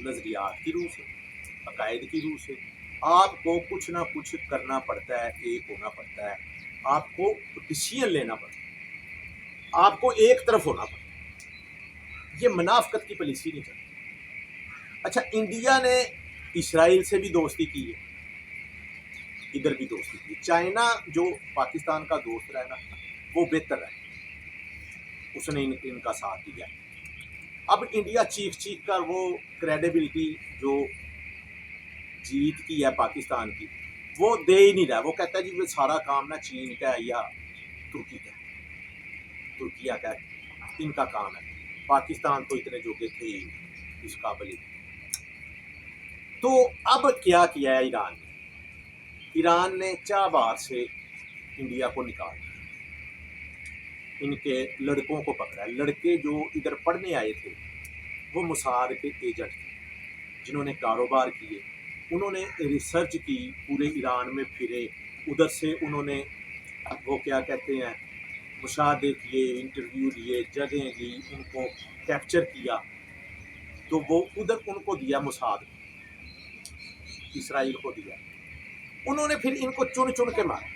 نظریات کی روح سے، عقائد کی روح سے آپ کو کچھ نہ کچھ کرنا پڑتا ہے، ایک ہونا پڑتا ہے، آپ کو ڈیسیژن لینا پڑتا ہے، آپ کو ایک طرف ہونا پڑتا ہے، یہ منافقت کی پالیسی نہیں چلتی۔ اچھا، انڈیا نے اسرائیل سے بھی دوستی کی ہے، ادھر بھی دوستی کی، چائنا جو پاکستان کا دوست رہا نا وہ بہتر ہے، اس نے ان کا ساتھ دیا۔ اب انڈیا چیخ چیخ کر وہ کریڈیبلٹی جو جیت کی ہے پاکستان کی وہ دے ہی نہیں رہا، وہ کہتا ہے جی وہ سارا کام نا چین کا ہے یا ترکی کا، ترکیہ کا ان کا کام ہے، پاکستان تو اتنے جوگے تھے ہی اس قابل ہی۔ تو اب کیا ہے ایران نے چابہار سے انڈیا کو نکال دیا، ان کے لڑکوں کو پکڑا، لڑکے جو ادھر پڑھنے آئے تھے وہ موساد کے ایجنٹ تھے جنہوں نے کاروبار کیے، انہوں نے ریسرچ کی، پورے ایران میں پھرے، ادھر سے انہوں نے وہ کیا کہتے ہیں مشاہدے کیے، انٹرویو لیے، جگہیں لی، ان کو کیپچر کیا، تو وہ ادھر ان کو دیا موساد، اسرائیل کو دیا، انہوں نے پھر ان کو چن چن کے مارا۔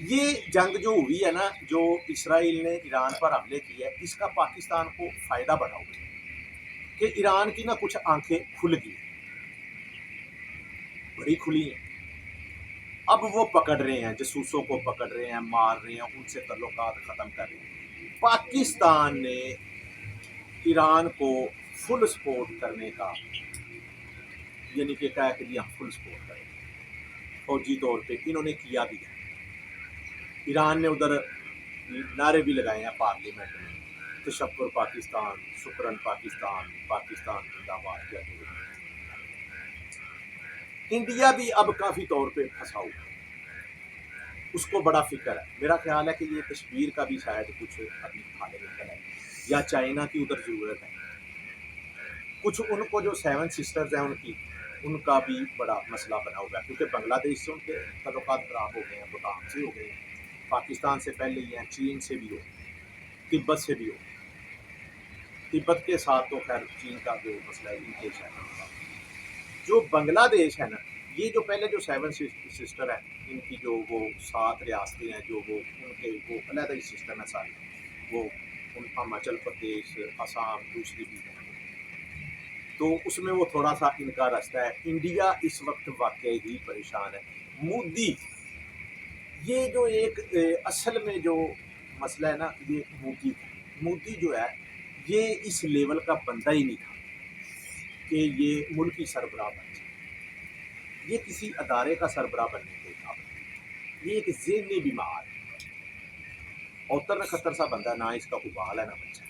یہ جنگ جو ہوئی ہے نا، جو اسرائیل نے ایران پر حملے کیے، اس کا پاکستان کو فائدہ بڑا ہوا کہ ایران کی نا کچھ آنکھیں کھل گئی، بڑی کھلی ہیں، اب وہ پکڑ رہے ہیں، جاسوسوں کو پکڑ رہے ہیں، مار رہے ہیں، ان سے تعلقات ختم کر رہے ہیں۔ پاکستان نے ایران کو فل سپورٹ کرنے کا، یعنی کہ کہا کہ جی ہم فل سپورٹ کریں، فوجی طور پہ انہوں نے کیا بھی ہے۔ ایران نے ادھر نعرے بھی لگائے ہیں پارلیمنٹ میں، تشکر پاکستان، شکرن پاکستان، پاکستان زندہ باد کہتے ہوئے۔ انڈیا بھی اب کافی طور پہ پھنسا ہوا ہے، اس کو بڑا فکر ہے، میرا خیال ہے کہ یہ کشمیر کا بھی شاید کچھ ابھی کھانے نکل ہے، یا چائنا کی ادھر ضرورت ہے، کچھ ان کو جو 7 سسٹرز ہیں ان کا بھی بڑا مسئلہ بنا ہوا ہے، کیونکہ بنگلہ دیش سے ان کے تعلقات خراب ہو گئے ہیں، بھوٹان سے ہو گئے ہیں، پاکستان سے پہلے ہی ہیں، چین سے بھی ہو، تبت سے بھی ہو، تبت کے ساتھ تو خیر چین کا جو مسئلہ ہے ان کے شاید، جو بنگلہ دیش ہے نا، یہ جو پہلے جو 7 سسٹر ہیں، ان کی جو وہ 7 ریاستیں ہیں، جو وہ ان کے وہ علیحدہ ہی سسٹم ہے سارے، وہ ان ہماچل پردیش، آسام، دوسری بھی ہیں، تو اس میں وہ تھوڑا سا ان کا رستہ ہے۔ انڈیا اس وقت واقعی ہی پریشان ہے۔ مودی، یہ جو ایک اصل میں جو مسئلہ ہے نا، یہ مودی جو ہے یہ اس لیول کا بندہ ہی نہیں تھا کہ یہ ملکی سربراہ بن جائے، یہ کسی ادارے کا سربراہ بننے کے قابل، یہ ایک ذہنی بیمار ہے، اوتر نکھتر سا بندہ، نہ اس کا کوئی بال ہے نہ بچہ،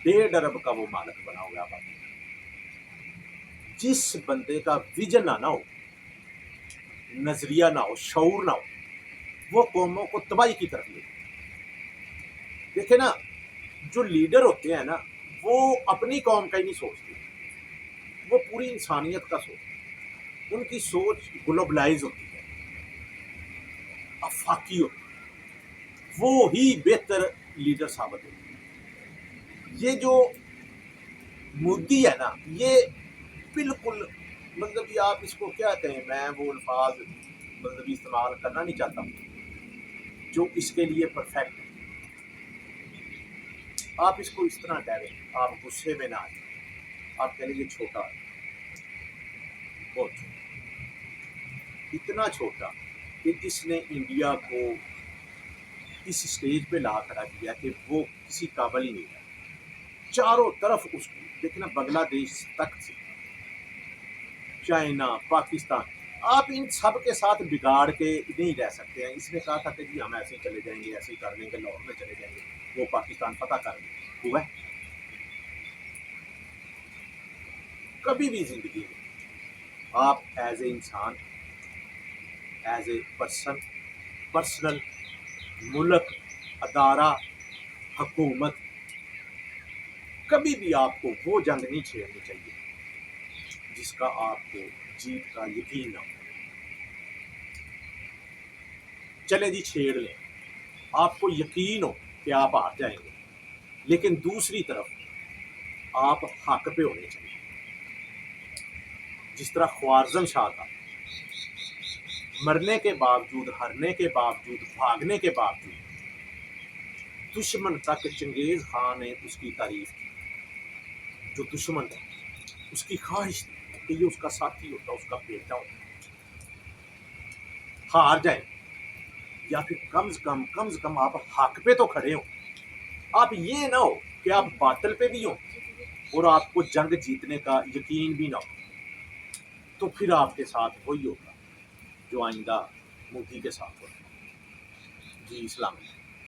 1.5 ارب کا وہ مالک بنا ہوا ہے۔ جس بندے کا ویژن نہ ہو، نظریہ نہ ہو، شعور نہ ہو، وہ قوموں کو تباہی کی طرف لے۔ دیکھیں نا، جو لیڈر ہوتے ہیں نا وہ اپنی قوم کا ہی نہیں سوچتے، وہ پوری انسانیت کا سوچتے، ان کی سوچ گلوبلائز ہوتی ہے، آفاقی ہوتی ہے، وہ ہی بہتر لیڈر ثابت ہوتی ہے۔ یہ جو مودی ہے نا، یہ بالکل مطلب یہ آپ اس کو کیا کہیں، میں وہ الفاظ مطلب استعمال کرنا نہیں چاہتا جو اس کے لیے پرفیکٹ ہے۔ آپ اس کو اس طرح کہہ رہے ہیں، آپ غصے میں نہ آئیں، آپ کہہ لیں یہ چھوٹا ہے، بہت چھوٹا، اتنا چھوٹا کہ اس نے انڈیا کو اس سٹیج پہ لا کھڑا کیا کہ وہ کسی قابل ہی نہیں ہے، چاروں طرف اس کو دیکھنا، بنگلہ دیش تک سے، چائنا، پاکستان، آپ ان سب کے ساتھ بگاڑ کے نہیں رہ سکتے ہیں۔ اس نے کہا تھا کہ جی ہم ایسے ہی چلے جائیں گے، ایسے ہی کر لیں گے، لاہور میں چلے جائیں گے، وہ پاکستان فتح کر لیں گے، ہوا ہے؟ کبھی بھی زندگی میں آپ ایز اے انسان، ایز اے پرسنل، ملک، ادارہ، حکومت، کبھی بھی آپ کو وہ جنگ نہیں چھیڑنی چاہیے جس کا آپ کو جیت کا یقین نہ ہو۔ چلے جی چھیڑ لیں، آپ کو یقین ہو کہ آپ ہار جائیں گے، لیکن دوسری طرف آپ حق پہ ہونے چاہیے. جس طرح خوارزم شاہ تھا، مرنے کے باوجود، ہرنے کے باوجود، بھاگنے کے باوجود دشمن تک چنگیز خان نے اس کی تعریف کی. جو دشمن تھا اس کی خواہش تھی کہ یہ اس کا ساتھی ہوتا، اس کا بیٹا ہوتا. ہار جائیں یا پھر کم از کم آپ حق پہ تو کھڑے ہوں. آپ یہ نہ ہو کہ آپ باطل پہ بھی ہوں اور آپ کو جنگ جیتنے کا یقین بھی نہ ہو. تو پھر آپ کے ساتھ وہی ہوگا جو آئندہ مودی کے ساتھ ہوگا. جی، اسلام علیکم.